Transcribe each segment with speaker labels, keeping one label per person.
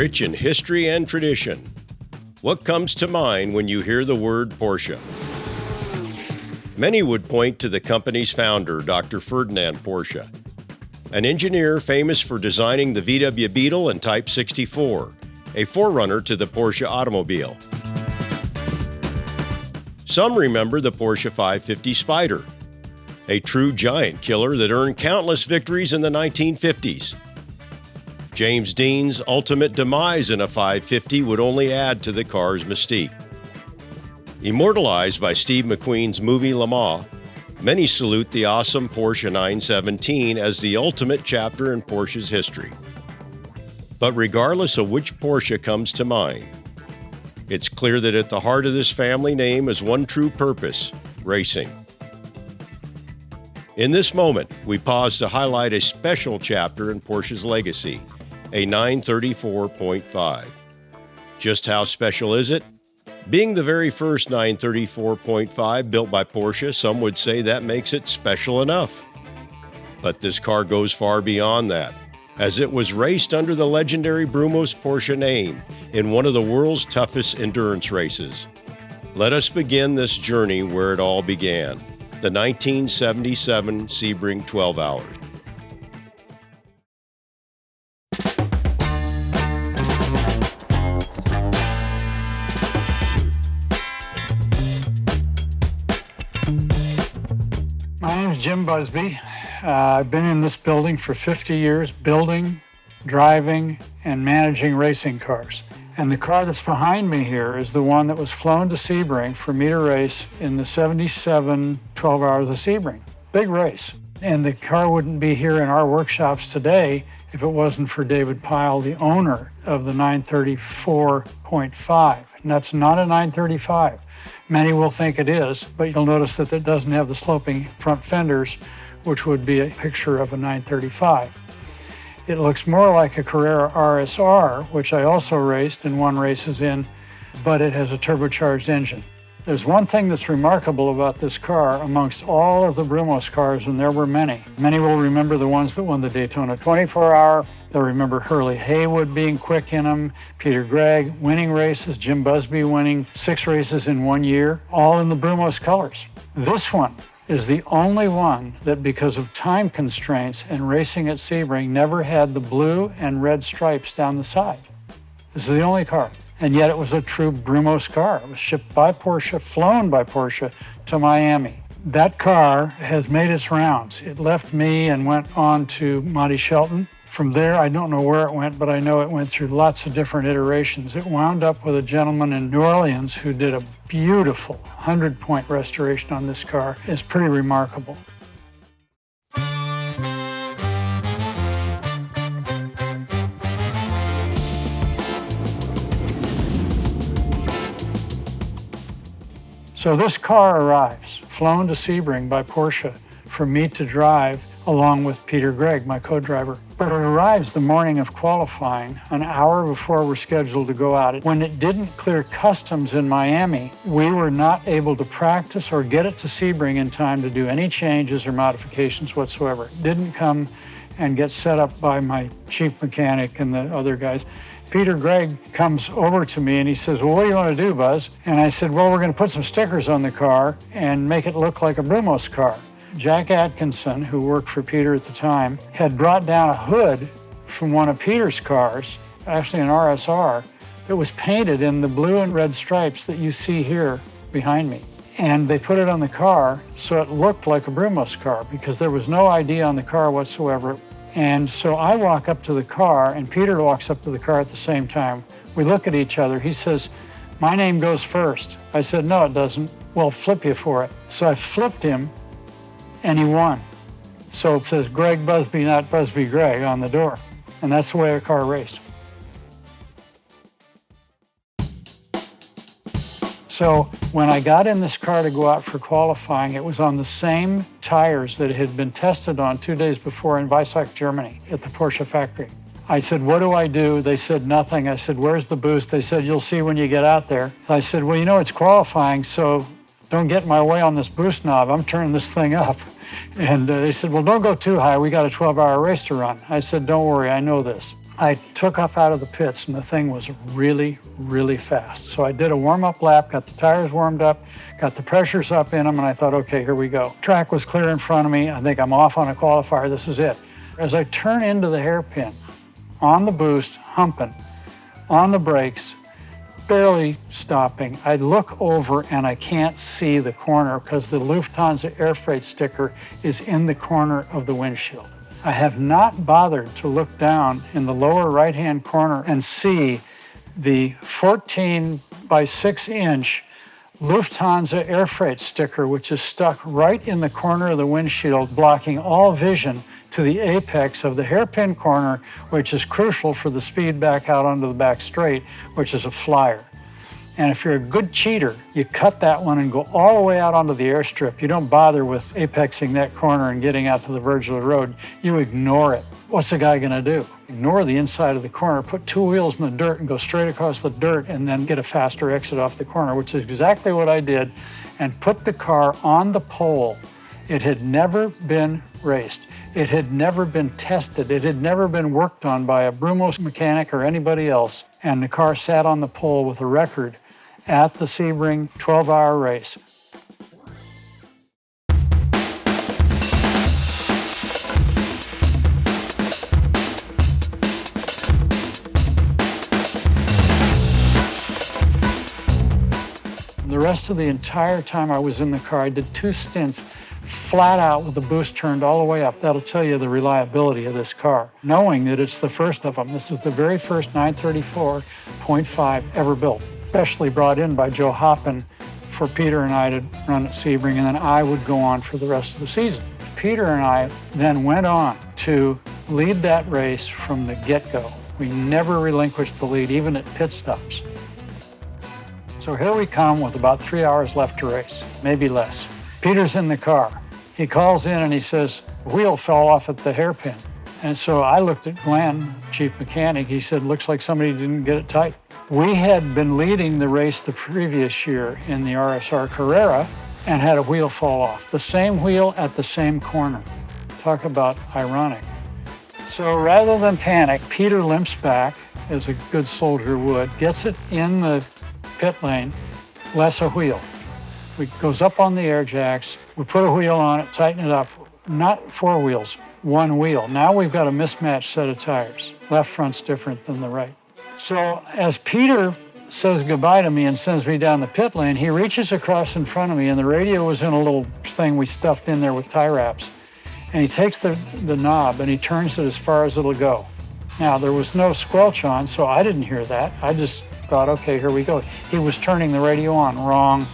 Speaker 1: rich in history and tradition. What comes to mind when you hear the word Porsche? Many would point to the company's founder, Dr. Ferdinand Porsche, an engineer famous for designing the VW Beetle and Type 64, a forerunner to the Porsche automobile. Some remember the Porsche 550 Spider, a true giant killer that earned countless victories in the 1950s. James Dean's ultimate demise in a 550 would only add to the car's mystique. Immortalized by Steve McQueen's movie Le Mans, many salute the awesome Porsche 917 as the ultimate chapter in Porsche's history. But regardless of which Porsche comes to mind, it's clear that at the heart of this family name is one true purpose: racing. In this moment, we pause to highlight a special chapter in Porsche's legacy, a 934.5. Just how special is it? Being the very first 934.5 built by Porsche, some would say that makes it special enough. But this car goes far beyond that, as it was raced under the legendary Brumos Porsche name in one of the world's toughest endurance races. Let us begin this journey where it all began, the 1977 Sebring 12 Hours.
Speaker 2: My name is Jim Busby. I've been in this building for 50 years, building, driving, and managing racing cars. And the car that's behind me here is the one that was flown to Sebring for me to race in the 77 12 Hours of Sebring. Big race. And the car wouldn't be here in our workshops today if it wasn't for David Pyle, the owner of the 934.5. And that's not a 935. Many will think it is, but you'll notice that it doesn't have the sloping front fenders, which would be a picture of a 935. It looks more like a Carrera RSR, which I also raced and won races in, but it has a turbocharged engine. There's one thing that's remarkable about this car amongst all of the Brumos cars, and there were many. Many will remember the ones that won the Daytona 24-hour. They'll remember Hurley Haywood being quick in them, Peter Gregg winning races, Jim Busby winning 6 races in 1 year, all in the Brumos colors. This one is the only one that, because of time constraints and racing at Sebring, never had the blue and red stripes down the side. This is the only car. And yet it was a true Brumos car. It was shipped by Porsche, flown by Porsche to Miami. That car has made its rounds. It left me and went on to Monty Shelton. From there, I don't know where it went, but I know it went through lots of different iterations. It wound up with a gentleman in New Orleans who did a beautiful 100-point restoration on this car. It's pretty remarkable. So this car arrives, flown to Sebring by Porsche for me to drive along with Peter Gregg, my co-driver. But it arrives the morning of qualifying, an hour before we're scheduled to go out. When it didn't clear customs in Miami, we were not able to practice or get it to Sebring in time to do any changes or modifications whatsoever. It didn't come and get set up by my chief mechanic and the other guys. Peter Gregg comes over to me and he says, well, what do you want to do, Buzz? And I said, well, we're going to put some stickers on the car and make it look like a Brumos car. Jack Atkinson, who worked for Peter at the time, had brought down a hood from one of Peter's cars, actually an RSR, that was painted in the blue and red stripes that you see here behind me. And they put it on the car so it looked like a Brumos car because there was no ID on the car whatsoever. And so I walk up to the car and Peter walks up to the car at the same time. We look at each other. He says, my name goes first. I said, no, it doesn't. Well, flip you for it. So I flipped him and he won. So it says Gregg Busby, not Busby Gregg on the door. And that's the way our car raced. So when I got in this car to go out for qualifying, it was on the same tires that it had been tested on 2 days before in Weissach, Germany at the Porsche factory. I said, what do I do? They said, nothing. I said, where's the boost? They said, you'll see when you get out there. I said, well, you know, it's qualifying, so don't get in my way on this boost knob. I'm turning this thing up. And they said, well, don't go too high. We got a 12-hour race to run. I said, don't worry, I know this. I took off out of the pits and the thing was really, really fast. So I did a warm-up lap, got the tires warmed up, got the pressures up in them, and I thought, okay, here we go. Track was clear in front of me. I think I'm off on a qualifier. This is it. As I turn into the hairpin, on the boost, humping, on the brakes, barely stopping, I look over and I can't see the corner because the Lufthansa air freight sticker is in the corner of the windshield. I have not bothered to look down in the lower right-hand corner and see the 14 by 6 inch Lufthansa air freight sticker, which is stuck right in the corner of the windshield, blocking all vision to the apex of the hairpin corner, which is crucial for the speed back out onto the back straight, which is a flyer. And if you're a good cheater, you cut that one and go all the way out onto the airstrip. You don't bother with apexing that corner and getting out to the verge of the road. You ignore it. What's the guy gonna do? Ignore the inside of the corner, put 2 wheels in the dirt and go straight across the dirt and then get a faster exit off the corner, which is exactly what I did, and put the car on the pole. It had never been raced. It had never been tested. It had never been worked on by a Brumos mechanic or anybody else. And the car sat on the pole with a record at the Sebring 12-hour race. The rest of the entire time I was in the car, I did 2 stints flat out with the boost turned all the way up. That'll tell you the reliability of this car, knowing that it's the first of them. This is the very first 934.5 ever built, specially brought in by Joe Hoppen for Peter and I to run at Sebring, and then I would go on for the rest of the season. Peter and I then went on to lead that race from the get-go. We never relinquished the lead, even at pit stops. So here we come with about 3 hours left to race, maybe less. Peter's in the car. He calls in and he says, wheel fell off at the hairpin. And so I looked at Glenn, chief mechanic. He said, looks like somebody didn't get it tight. We had been leading the race the previous year in the RSR Carrera and had a wheel fall off. The same wheel at the same corner. Talk about ironic. So rather than panic, Peter limps back, as a good soldier would, gets it in the pit lane, less a wheel. It goes up on the air jacks, we put a wheel on it, tighten it up. Not 4 wheels, 1 wheel. Now we've got a mismatched set of tires. Left front's different than the right. So as Peter says goodbye to me and sends me down the pit lane, he reaches across in front of me, and the radio was in a little thing we stuffed in there with tie wraps. And he takes the knob and he turns it as far as it'll go. Now there was no squelch on, so I didn't hear that. I just thought, okay, here we go. He was turning the radio on. Wrong.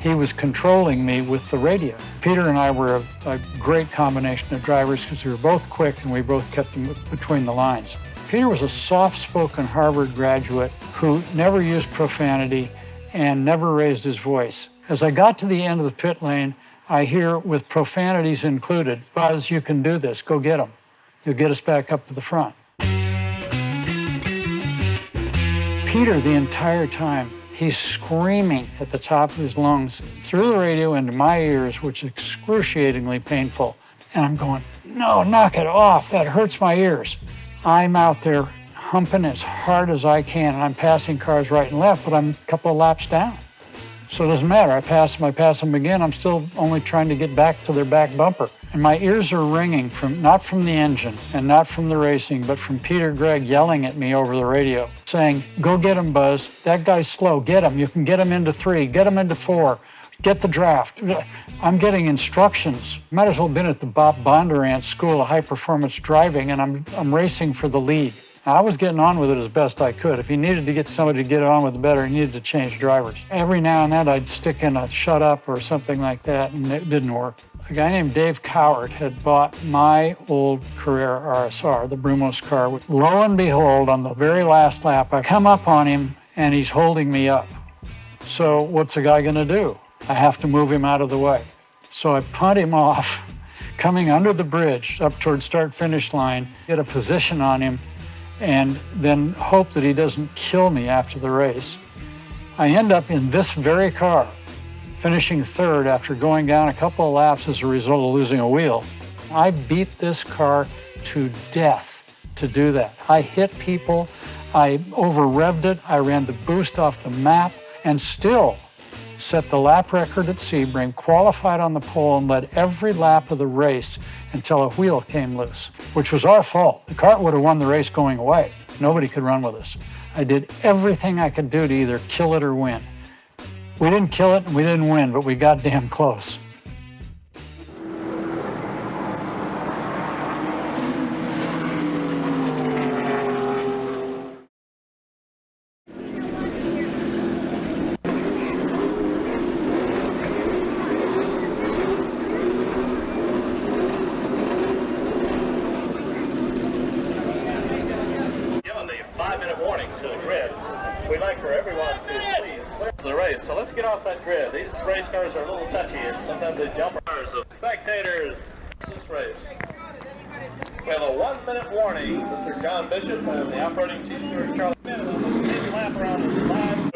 Speaker 2: He was controlling me with the radio. Peter and I were a great combination of drivers because we were both quick and we both kept them between the lines. Peter was a soft-spoken Harvard graduate who never used profanity and never raised his voice. As I got to the end of the pit lane, I hear, with profanities included, Buzz, you can do this, go get him. You'll get us back up to the front. Peter, the entire time, he's screaming at the top of his lungs through the radio into my ears, which is excruciatingly painful. And I'm going, no, knock it off. That hurts my ears. I'm out there humping as hard as I can, and I'm passing cars right and left, but I'm a couple of laps down. So it doesn't matter. I pass them again. I'm still only trying to get back to their back bumper. And my ears are ringing, not from the engine and not from the racing, but from Peter Gregg yelling at me over the radio, saying, go get him, Buzz. That guy's slow. Get him. You can get him into 3. Get him into 4. Get the draft. I'm getting instructions. Might as well have been at the Bob Bondurant School of High Performance Driving, and I'm racing for the lead. I was getting on with it as best I could. If he needed to get somebody to get on with it better, he needed to change drivers. Every now and then I'd stick in a shut up or something like that, and it didn't work. A guy named Dave Cowart had bought my old Carrera RSR, the Brumos car. Lo and behold, on the very last lap, I come up on him and he's holding me up. So what's the guy gonna do? I have to move him out of the way. So I punt him off, coming under the bridge up towards start-finish line, get a position on him, and then hope that he doesn't kill me after the race. I end up in this very car, finishing 3rd after going down a couple of laps as a result of losing a wheel. I beat this car to death to do that. I hit people, I over-revved it, I ran the boost off the map, and still set the lap record at Sebring, qualified on the pole, and led every lap of the race until a wheel came loose, which was our fault. The cart would have won the race going away. Nobody could run with us. I did everything I could do to either kill it or win. We didn't kill it and we didn't win, but we got damn close.
Speaker 3: We'd like for everyone to please clear the race. So let's get off that grid. These race cars are a little touchy and sometimes they jump cars of spectators. This race. We have a 1-minute warning. Mr. John Bishop and the operating chief steward Charlie Bennett on this big lap around the line.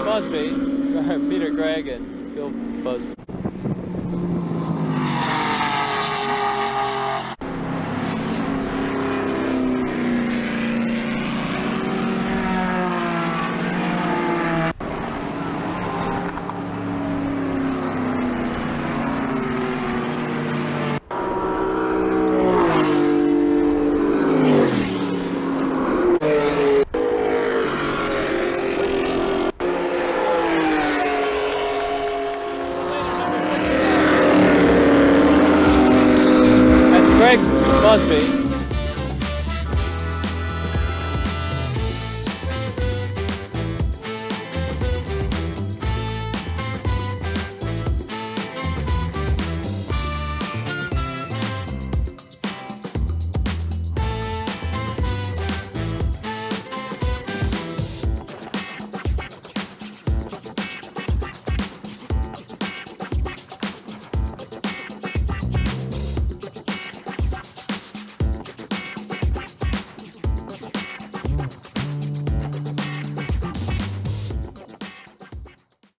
Speaker 4: Busby, Peter Gregg and Bill Busby.